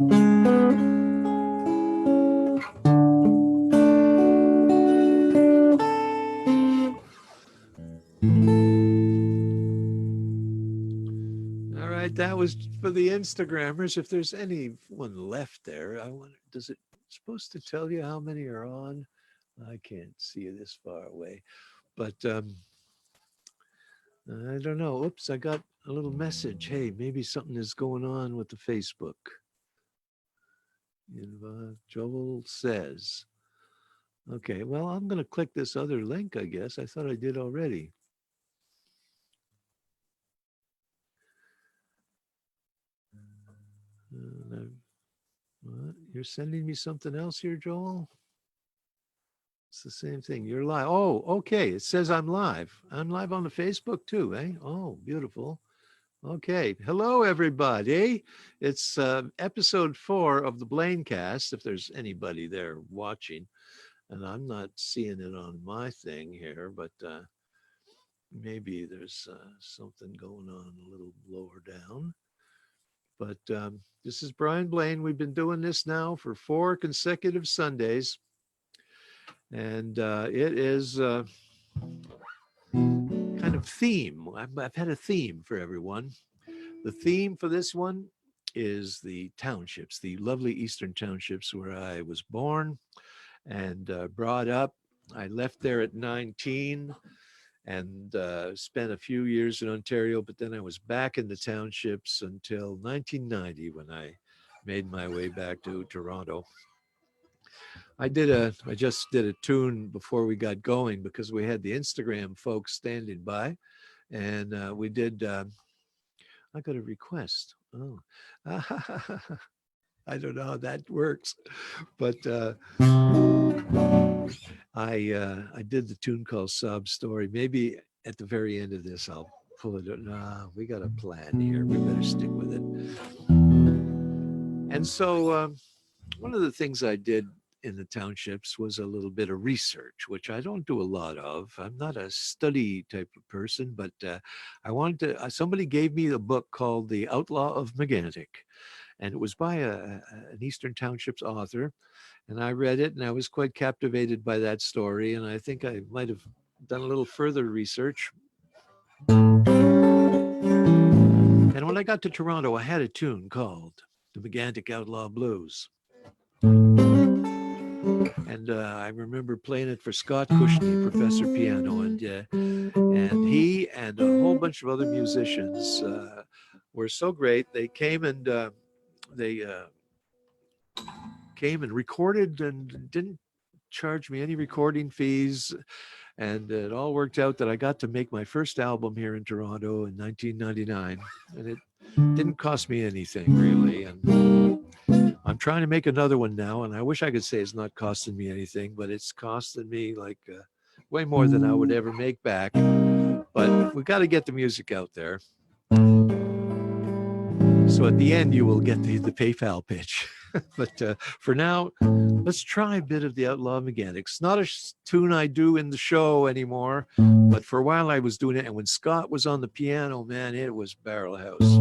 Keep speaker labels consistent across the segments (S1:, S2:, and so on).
S1: All right, that was for the Instagrammers. If there's anyone left there, I wonder, does it supposed to tell you how many are on? I can't see it this far away, but I don't know. Oops, I got a little message. Hey, maybe something is going on with the Facebook. Joel says, okay, well, I'm going to click this other link, I guess. I thought I did already. What? You're sending me something else here, Joel? It's the same thing. You're live. Oh, okay. It says I'm live. I'm live on the Facebook too, eh? Oh, beautiful. Okay. Hello, everybody. It's episode 4 of the Blaincast, if there's anybody there watching. And I'm not seeing it on my thing here, but maybe there's something going on a little lower down. But this is Brian Blain. We've been doing this now for 4 consecutive Sundays. And it is kind of theme. I've had a theme for everyone. The theme for this one is the townships, the lovely Eastern Townships where I was born and brought up. I left there at 19 and spent a few years in Ontario, but then I was back in the townships until 1990 when I made my way back to Toronto. I just did a tune before we got going because we had the Instagram folks standing by, and we did. I got a request. Oh, I don't know how that works, but I did the tune called "Sob Story." Maybe at the very end of this, I'll pull it. No, we got a plan here. We better stick with it. And so, one of the things I did in the townships was a little bit of research, which I don't do a lot of. I'm not a study type of person, but I wanted to, somebody gave me a book called The Outlaw of Megantic, and it was by an Eastern Townships author, and I read it and I was quite captivated by that story, and I think I might have done a little further research. And when I got to Toronto, I had a tune called The Megantic Outlaw Blues. And I remember playing it for Scott Cushney, professor piano, and he and a whole bunch of other musicians were so great. They came and recorded and didn't charge me any recording fees, and it all worked out that I got to make my first album here in Toronto in 1999, and it didn't cost me anything really. And I'm trying to make another one now, and I wish I could say it's not costing me anything, but it's costing me like way more than I would ever make back. But we got to get the music out there. So at the end, you will get the PayPal pitch. But for now, let's try a bit of the Outlaw Mechanics. Not a tune I do in the show anymore, but for a while I was doing it. And when Scott was on the piano, man, it was Barrel House.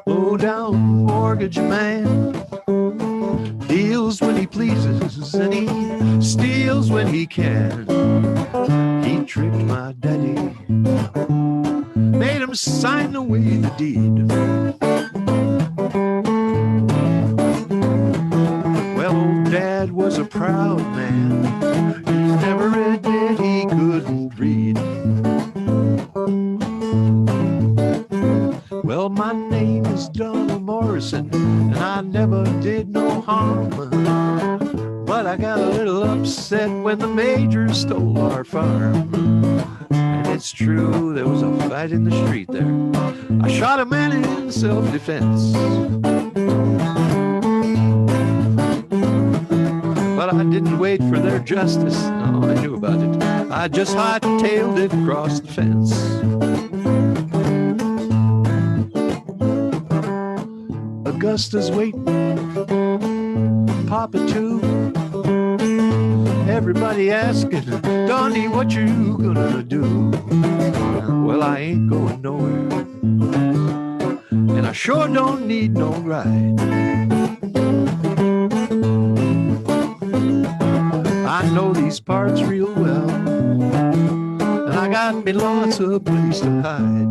S1: Low down mortgage man, deals when he pleases and he steals when he can. He tricked my daddy, made him sign away the deed. Well, old Dad was a proud man, he never admitted he couldn't read. Well, my name is Donald Morrison, and I never did no harm. But I got a little upset when the major stole our farm. And it's true, there was a fight in the street there. I shot a man in self-defense. But I didn't wait for their justice. No, I knew about it. I just hightailed it across the fence. Augusta's waiting, Papa too. Everybody asking, Donnie, what you gonna do? Well, I ain't going nowhere, and I sure don't need no ride. I know these parts real well, and I got me lots of place to hide.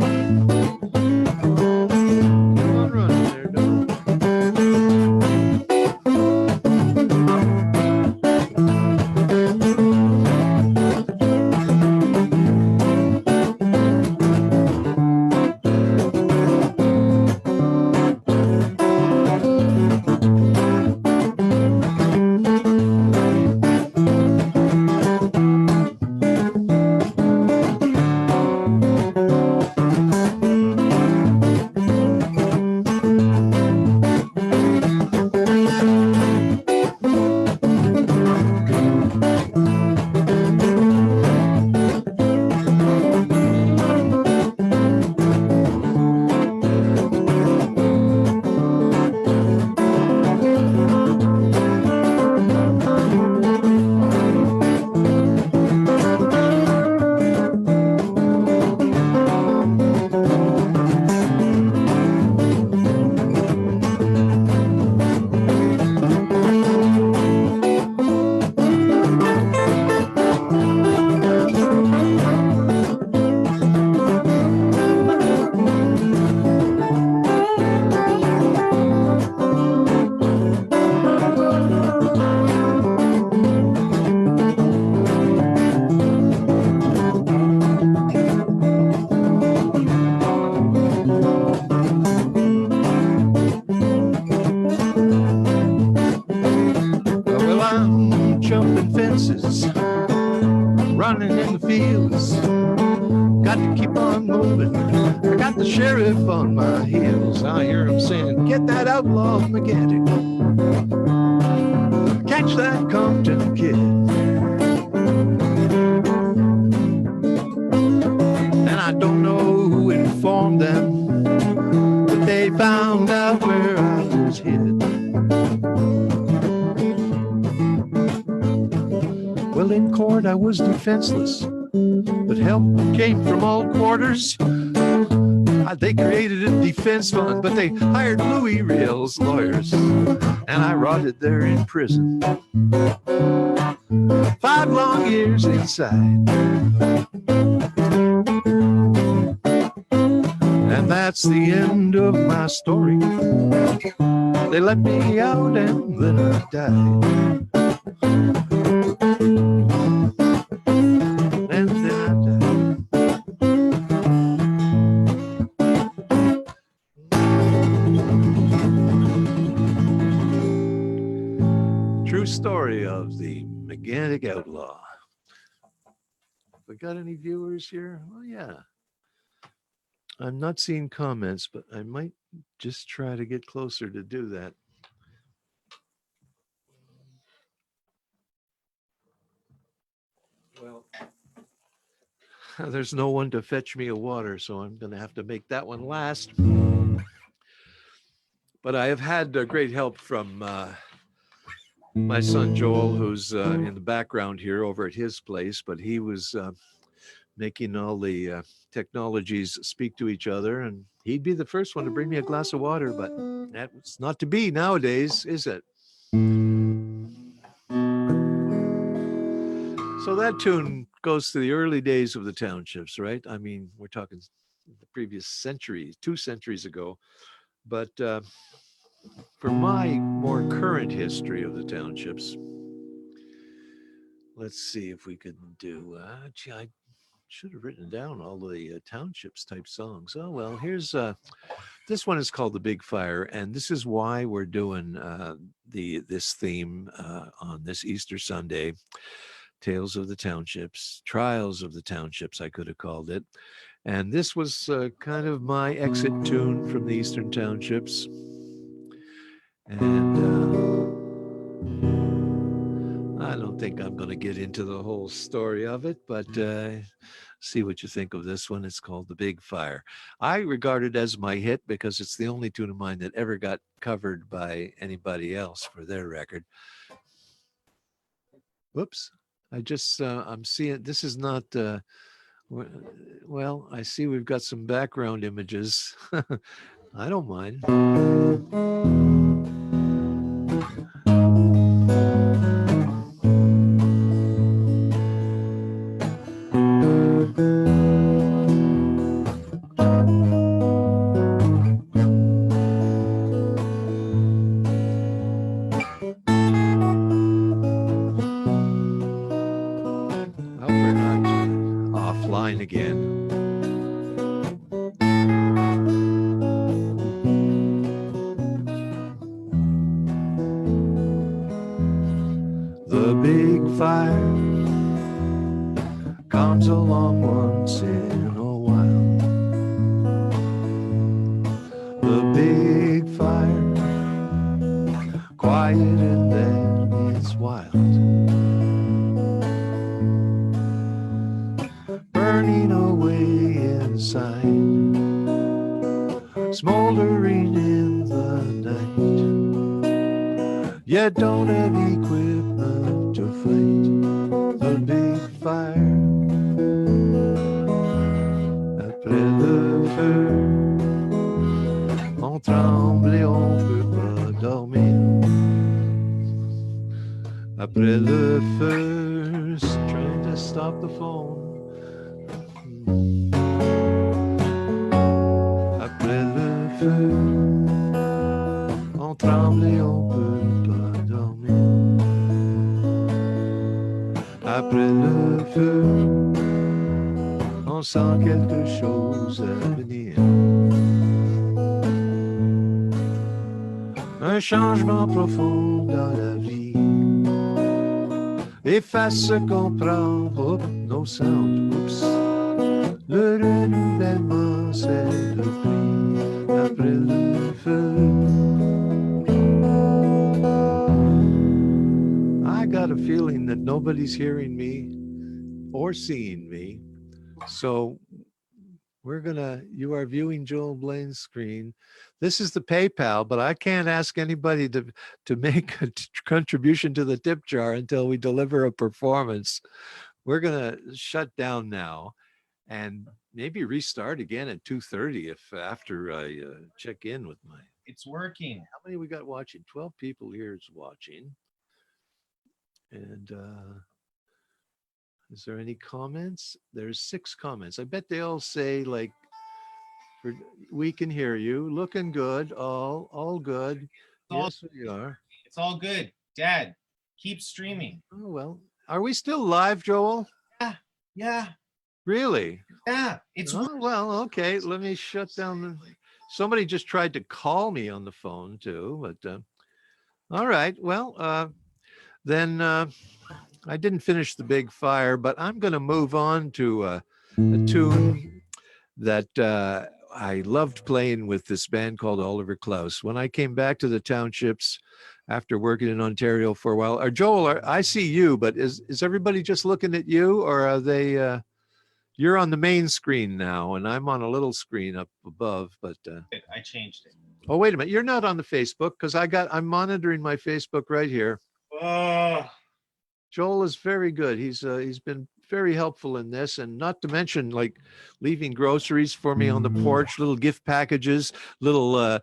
S1: Come on, run there, dog. Running in the fields, got to keep on moving. I got the sheriff on my heels. I hear him saying, get that outlaw mechanic, catch that Compton kid. And I don't know who informed them, but they found out where I was hid. Well, in court I was defenseless, but help came from all quarters. They created a defense fund, but they hired Louis Riel's lawyers, and I rotted there in prison. 5 long years inside. And that's the end of my story. They let me out and then I died. And then I died. True story of the Mechanic Outlaw. We got any viewers here? Oh, yeah. I'm not seeing comments, but I might just try to get closer to do that. Well, there's no one to fetch me a water, so I'm going to have to make that one last. But I have had great help from my son Joel, who's in the background here over at his place, but he was making all the technologies speak to each other, and he'd be the first one to bring me a glass of water, but that's not to be nowadays, is it? So that tune goes to the early days of the Townships, right? I mean, we're talking the previous century, 2 centuries ago. But for my more current history of the Townships, let's see if we could do, gee, I should have written down all the Townships type songs. Oh, well, here's, this one is called The Big Fire, and this is why we're doing this theme on this Easter Sunday. Tales of the Townships, Trials of the Townships, I could have called it. And this was kind of my exit tune from the Eastern Townships. And I don't don't think I'm going to get into the whole story of it, but see what you think of this one. It's called The Big Fire. I regard it as my hit because it's the only tune of mine that ever got covered by anybody else for their record. Whoops. I'm seeing, this is not, well, I see we've got some background images. I don't mind. I hope we're not offline again. The big fire comes along once in a while. The big fire, quiet and then it's wild. Burning away inside, smoldering in the night. You don't have equipment to fight the big fire. Après le feu, on tremble et on peut pas dormir. Après le feu, trying to stop the phone. Après le feu, on tremble et on peut pas dormir. Après le feu, on sent quelque chose à venir. Un changement profond dans la vie efface ce qu'on prend. Oups, no sound. Oups. Le renouvellement, c'est le prix après le feu. I got a feeling that nobody's hearing me or seeing me. So you are viewing Joel Blain's screen. This is the PayPal, but I can't ask anybody to make a contribution to the tip jar until we deliver a performance. We're going to shut down now and maybe restart again at 2:30 if after I check in with my.
S2: It's working.
S1: How many we got watching? 12 people here is watching. And is there any comments? There's 6 comments. I bet they all say like, we can hear you. Looking good. All good. Yes, we are.
S2: It's all good. Dad, keep streaming.
S1: Oh, well. Are we still live, Joel?
S2: Yeah.
S1: Really?
S2: Yeah. It's
S1: well, okay. Let me shut down. Somebody just tried to call me on the phone too, but all right. Well, then I didn't finish The Big Fire, but I'm going to move on to a tune that I loved playing with this band called Oliver Klaus. When I came back to the Townships after working in Ontario for a while, Joel, I see you, but is everybody just looking at you, or are they? You're on the main screen now, and I'm on a little screen up above. But
S2: I changed it.
S1: Oh, wait a minute! You're not on the Facebook because I'm monitoring my Facebook right here. Joel is very good. He's been very helpful in this, and not to mention like leaving groceries for me on the porch, little gift packages, little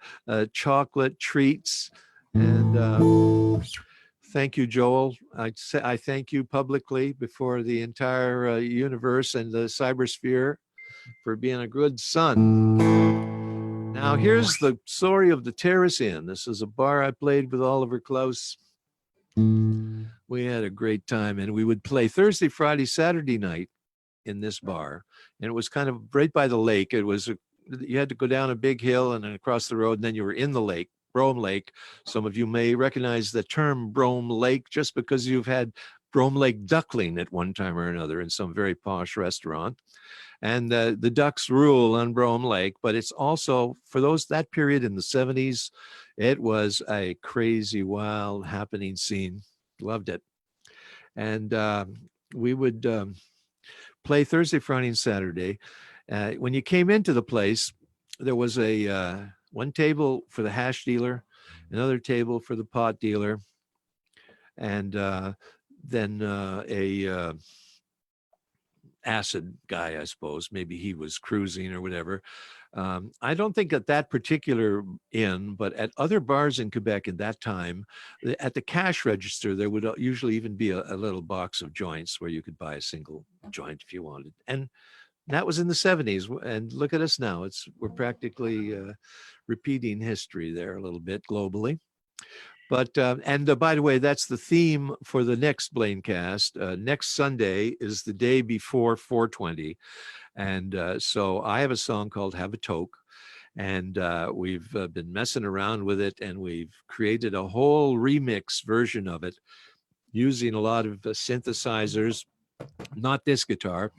S1: chocolate treats, and thank you, Joel. I thank you publicly before the entire universe and the cybersphere for being a good son. Now here's the story of the Terrace Inn. This is a bar I played with Oliver Klaus. We had a great time, and we would play Thursday, Friday, Saturday night in this bar, and it was kind of right by the lake. It was you had to go down a big hill and then across the road, and then you were in the lake, Brome Lake. Some of you may recognize the term Brome Lake just because you've had Brome Lake duckling at one time or another in some very posh restaurant. And the ducks rule on Brome Lake, but it's also, for that period in the 70s, it was a crazy, wild, happening scene. Loved it. and we would play Thursday, Friday, and Saturday. When you came into the place, there was a one table for the hash dealer, another table for the pot dealer, and then a acid guy, I suppose. Maybe he was cruising or whatever. I don't think at that particular inn, but at other bars in Quebec in that time, at the cash register, there would usually even be a little box of joints where you could buy a single joint if you wanted. And that was in the 70s. And look at us now. We're practically repeating history there a little bit globally. But by the way, that's the theme for the next Blaincast. Next Sunday is the day before 420. And so I have a song called Have a Toke. And we've been messing around with it, and we've created a whole remix version of it using a lot of synthesizers, not this guitar.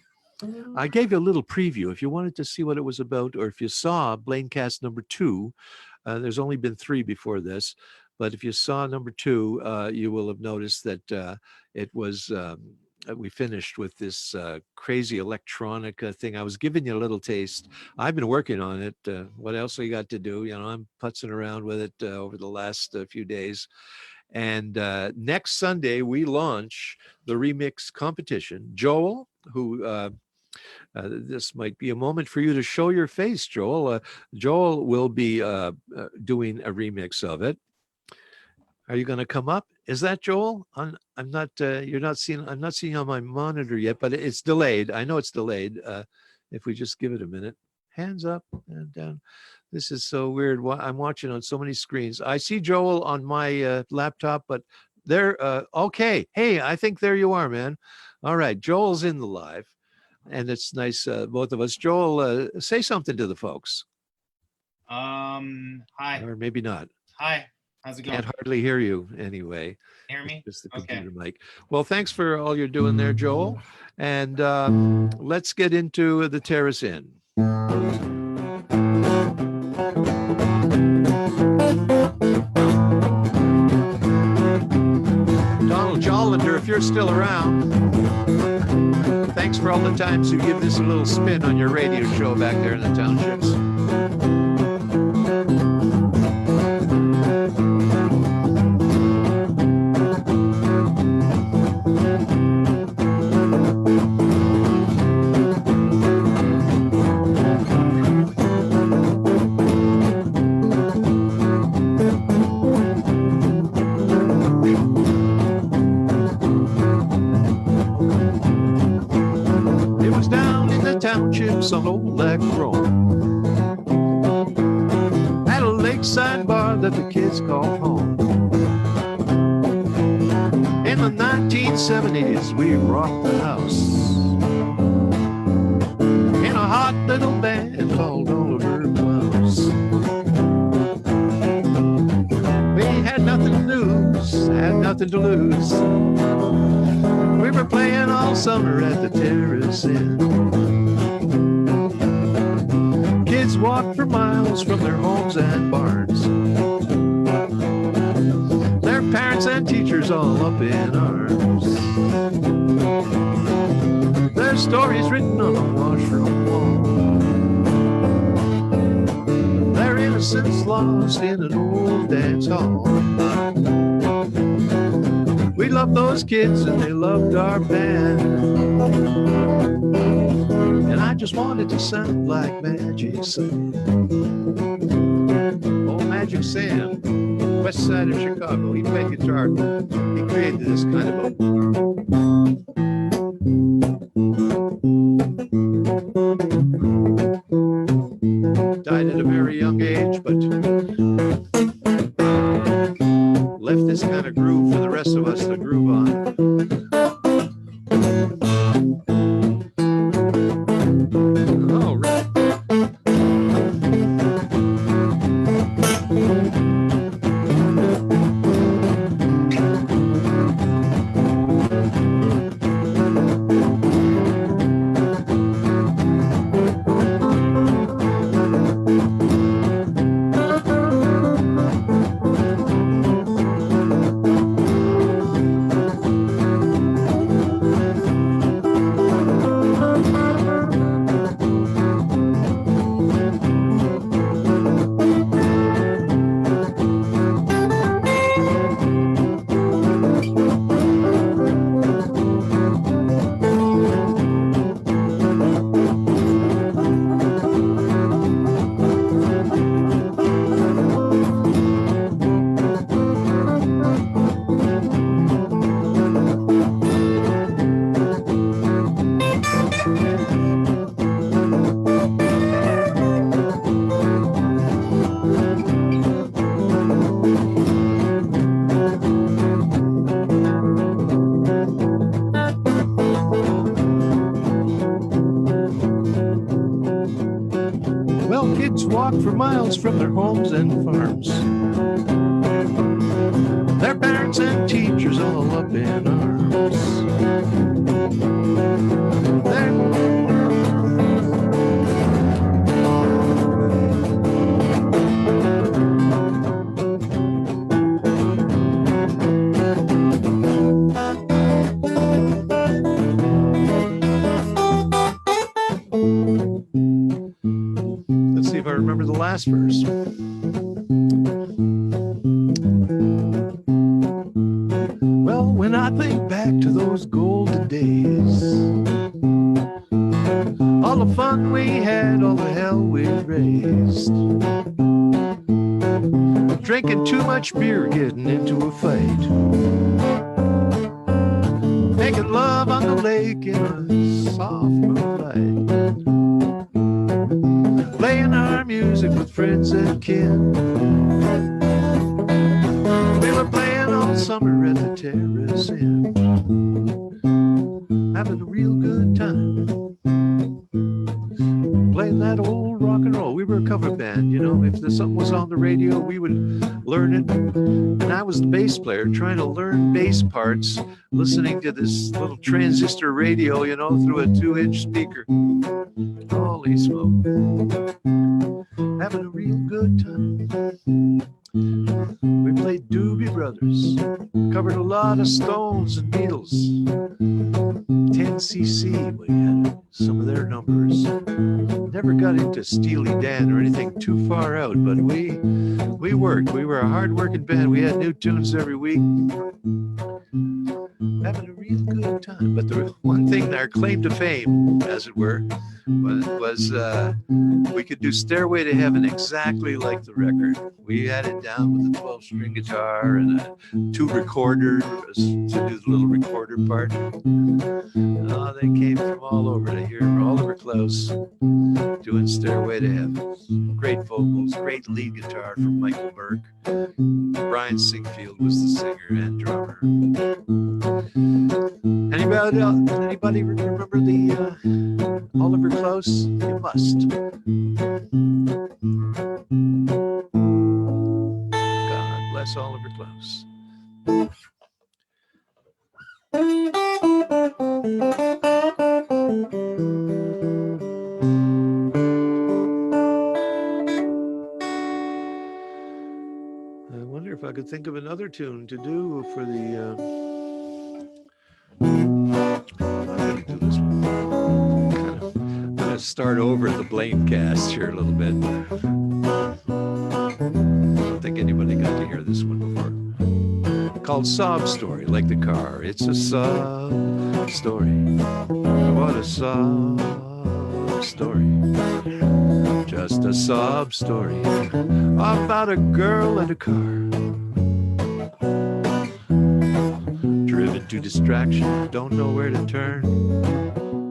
S1: I gave you a little preview if you wanted to see what it was about, or if you saw Blaincast number 2. There's only been 3 before this. But if you saw number 2, you will have noticed that it was, we finished with this crazy electronica thing. I was giving you a little taste. I've been working on it. What else I got to do? You know, I'm putzing around with it over the last few days. And next Sunday, we launch the remix competition. Joel, who this might be a moment for you to show your face, Joel. Joel will be doing a remix of it. Are you going to come up? Is that Joel? I'm not. You're not seeing. I'm not seeing on my monitor yet, but it's delayed. I know it's delayed. If we just give it a minute, hands up and down. This is so weird. I'm watching on so many screens. I see Joel on my laptop, but there. Okay. Hey, I think there you are, man. All right, Joel's in the live, and it's nice. Both of us. Joel, say something to the folks.
S2: Hi.
S1: Or maybe not.
S2: Hi. How's it going?
S1: Can't hardly hear you anyway.
S2: Hear me?
S1: Just the computer mic. Well, thanks for all you're doing there, Joel. And let's get into the Terrace Inn. Donald Jollender, if you're still around, thanks for all the times you give this a little spin on your radio show back there in the Townships. Townships on Old Lake Road, at a lakeside bar that the kids call home. In the 1970s, we rocked the house in a hot little band called Oliver Klaus. We had nothing to lose, had nothing to lose. We were playing all summer at the Terrace Inn. Kids walked for miles from their homes and barns, their parents and teachers all up in arms. Their stories written on the washroom wall, their innocence lost in an old dance hall. We loved those kids and they loved our band, and I just wanted to sound like Magic Sam. Old Magic Sam, west side of Chicago. He played guitar. He created this kind of a... Died at a very young age, but left this kind of groove for the rest of us to groove on. All right. walk for miles from their homes and farms. Their parents and teachers all up in arms. Let's see if I remember the last verse. Well, when I think back to those golden days, all the fun we had, all the hell we raised, drinking too much beer, getting into a fight, making love on the lake in a soft moonlight, playing our music with friends and kin. We were playing all summer at the Terrace Inn, having a real good time, playing that old rock and roll. We were a cover band, you know. If something was on the radio, we would learn it. And I was the bass player trying to learn bass parts, listening to this little transistor radio, you know, through a 2-inch speaker. Holy smoke. Having a real good time. We played Doobie Brothers, covered a lot of Stones and Beatles. 10cc, we had some of their numbers. Never got into Steely Dan or anything too far out, but we worked. We were a hard-working band. We had new tunes every week. Having a real good time. But the one thing, our claim to fame, as it were, was we could do Stairway to Heaven exactly like the record. We had it down with a 12-string guitar and a 2 recorders to do the little recorder part. Oh, they came from all over to hear Oliver Close doing Stairway to Heaven. Great vocals, great lead guitar from Michael Burke. Brian Singfield was the singer and drummer. Anybody remember the Oliver Close? You must. God bless Oliver Close. I wonder if I could think of another tune to do for the I'm going to do this one. I'm going to start over the Blaincast here a little bit. I don't think anybody got to hear this one before. Called Sob Story, like the car. It's a sob story. What a sob story. Just a sob story about a girl and a car. Driven to distraction, don't know where to turn.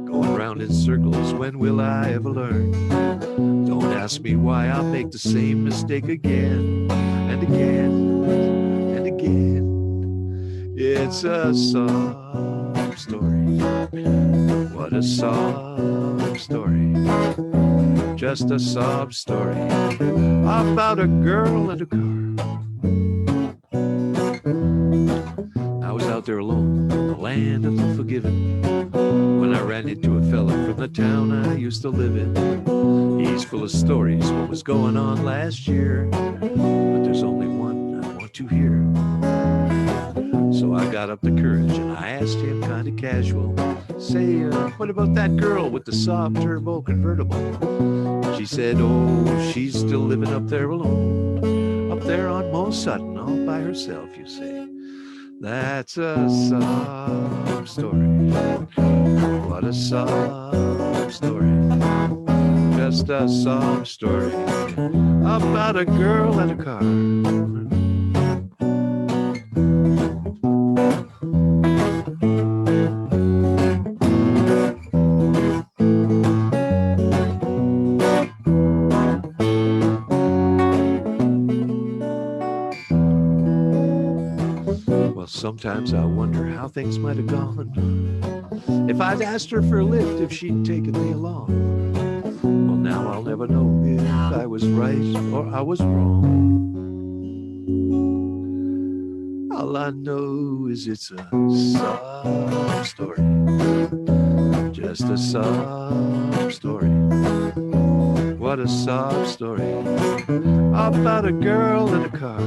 S1: Going round in circles, when will I ever learn? Don't ask me why I'll make the same mistake again and again and again. It's a sob story. What a sob story. Just a sob story about a girl and a car. I was out there alone in the land of the forgiven when I ran into a fella from the town I used to live in. He's full of stories, what was going on last year, but there's only one I want to hear. So I got up the courage and I asked him kind of casual, say, what about that girl with the sob turbo convertible? She said, oh, she's still living up there alone, up there on Mo Sutton, all by herself, you say. That's a sob story. What a sob story. Just a sob story about a girl and a car. Sometimes I wonder how things might have gone if I'd asked her for a lift, if she'd taken me along. Well, Now I'll never know if I was right or I was wrong. All I know is it's a sob story, just a sob story. What a sob story about a girl in a car.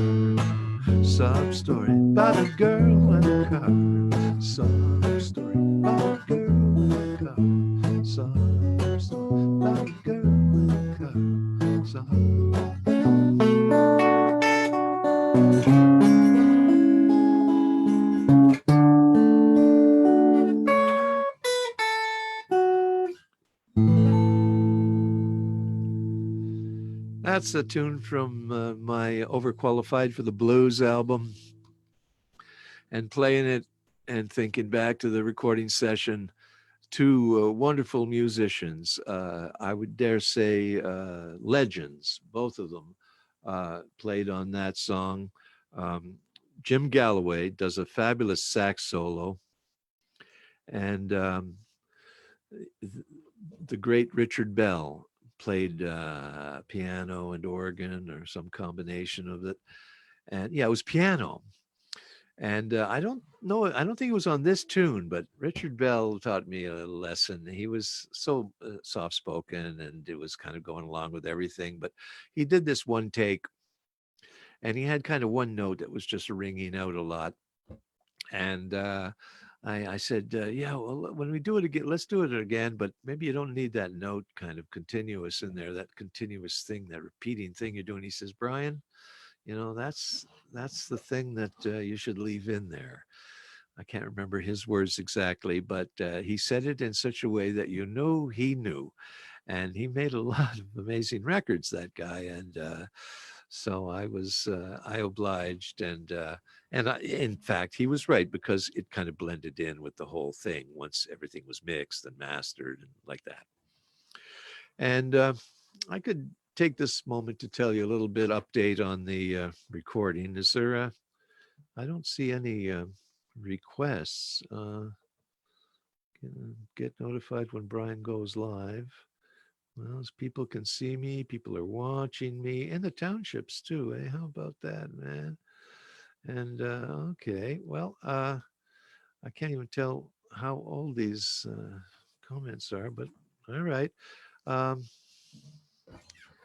S1: Sob story about a girl in a car. Sob story about a girl in a car. Sob story about a girl in a car. Sob. That's a tune from my Overqualified for the Blues album, and playing it and thinking back to the recording session. Two wonderful musicians, I would dare say legends, both of them played on that song. Jim Galloway does a fabulous sax solo, and the great Richard Bell played piano and organ or some combination of it. And yeah, it was piano. And I don't know, I don't think it was on this tune, but Richard Bell taught me a lesson. He was so soft spoken and it was kind of going along with everything. But he did this one take and he had kind of one note that was just ringing out a lot. And I said, yeah, well, when we do it again, let's do it again. But maybe you don't need that note kind of continuous in there, that continuous thing, that repeating thing you're doing. He says, Brian, you know, that's the thing that you should leave in there. I can't remember his words exactly, but he said it in such a way that you knew he knew. And he made a lot of amazing records, that guy. And so I obliged. And in fact, he was right because it kind of blended in with the whole thing once everything was mixed and mastered and like that. And I could take this moment to tell you a little bit update on the recording. Is there I don't see any requests. Get notified when Brian goes live. Well, as people can see me, people are watching me, and the townships too. Eh? How about that, man? And okay, well, I can't even tell how old these comments are, but all right. Um,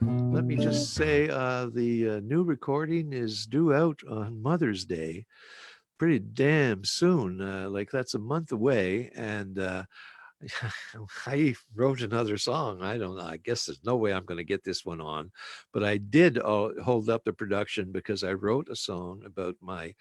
S1: Let me just say the new recording is due out on Mother's Day pretty damn soon. Like that's a month away. And I wrote another song. I don't know. I guess there's no way I'm going to get this one on, but I did hold up the production because I wrote a song about my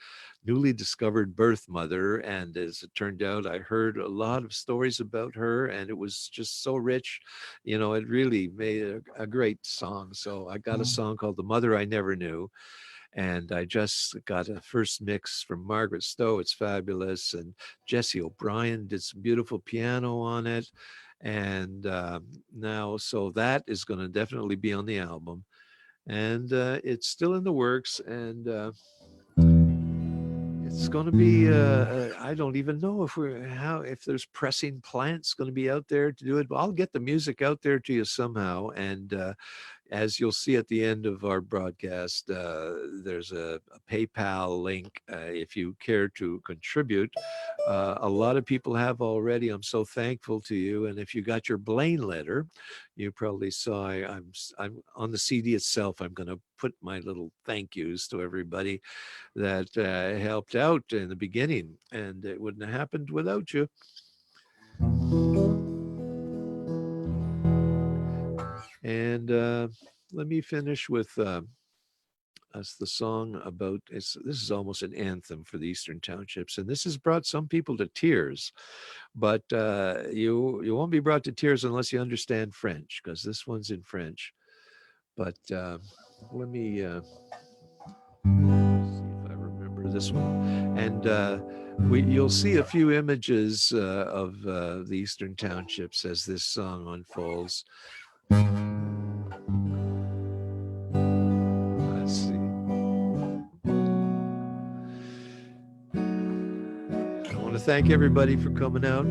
S1: newly discovered birth mother. And as it turned out, I heard a lot of stories about her and it was just so rich. You know, it really made a great song. So I got a song called The Mother I Never Knew. And I just got a first mix from Margaret Stowe. It's fabulous. And Jesse O'Brien did some beautiful piano on it. And now, so that is going to definitely be on the album. And it's still in the works. And it's going to be, I don't even know if there's pressing plants going to be out there to do it. But I'll get the music out there to you somehow. And as you'll see at the end of our broadcast, there's a PayPal link if you care to contribute. A lot of people have already. I'm so thankful to you. And if you got your Blain letter, you probably saw I'm on the CD itself. I'm going to put my little thank yous to everybody that helped out in the beginning, and it wouldn't have happened without you. And let me finish with us the song about this is almost an anthem for the Eastern Townships, and this has brought some people to tears, but you won't be brought to tears unless you understand French, because this one's in French. But let me see if I remember this one. And you'll see a few images of the Eastern Townships as this song unfolds. Let's see. I want to thank everybody for coming out.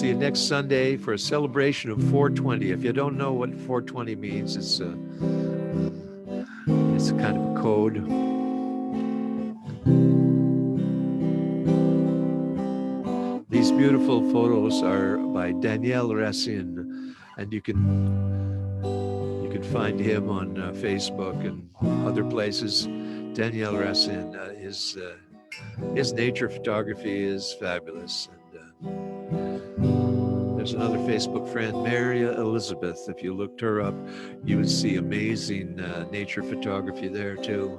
S1: see you next Sunday for a celebration of 420. If you don't know what 420 means, it's a kind of a code. These beautiful photos are by Daniel Racine, and you can find him on Facebook and other places. Daniel Racine, his nature photography is fabulous. And there's another Facebook friend, Maria Elizabeth. If you looked her up, you would see amazing nature photography there too.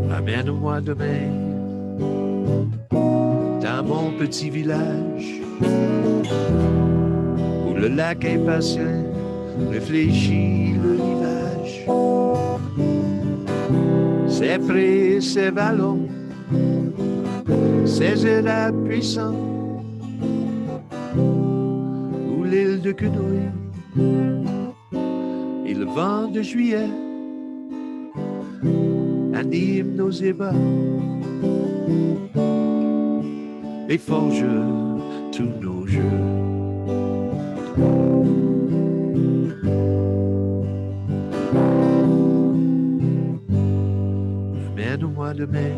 S1: Ramène-moi demain dans mon petit village où le lac impatient réfléchit le rivage. Ses prés, ses vallons, ses élables puissants, où l'île de Quenouille et le vent de juillet anime nos ébats et forge tous nos jeux. Ramène-moi demain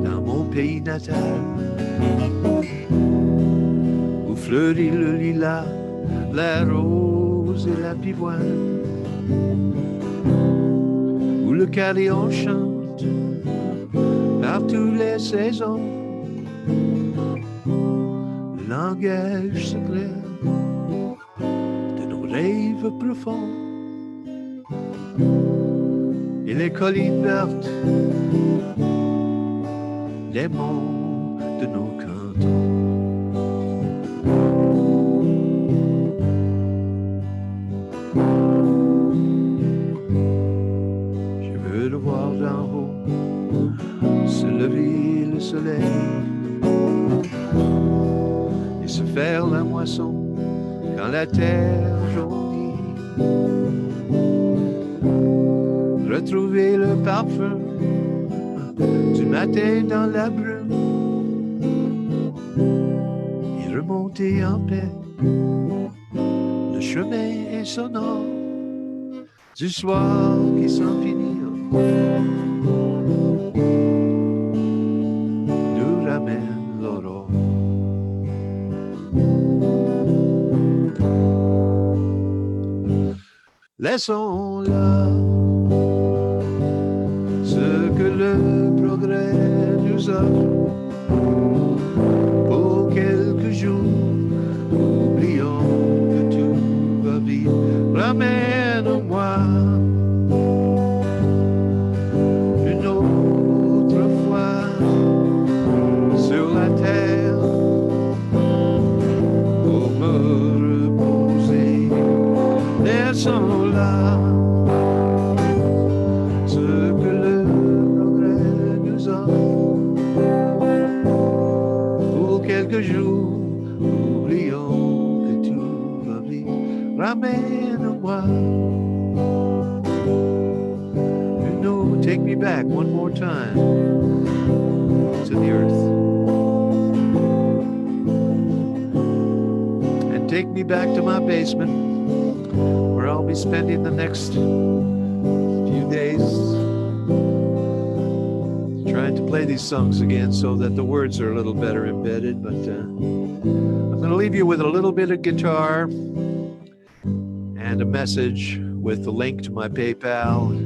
S1: dans mon pays natal où fleurit le lilas, la rose et la pivoine, où le carillon chante par toutes les saisons, le langage secret de nos rêves profonds et les collines vertes, les monts de nos cantons. Se lever le soleil et se faire la moisson quand la terre jaunit. Retrouver le parfum du matin dans la brume et remonter en paix le chemin insonore du soir qui s'en finit. Nous ramène l'aurore. Laissons là ce que le progrès nous offre pour quelques jours. Oublions que tout va vite. Ramène-moi une autre fois sur la terre pour me reposer. Laissons là ce que le progrès nous offre pour quelques jours. Oublions que tout va vite. Ramène-moi. Take me back one more time to the earth. And take me back to my basement where I'll be spending the next few days trying to play these songs again so that the words are a little better embedded. But I'm going to leave you with a little bit of guitar and a message with the link to my PayPal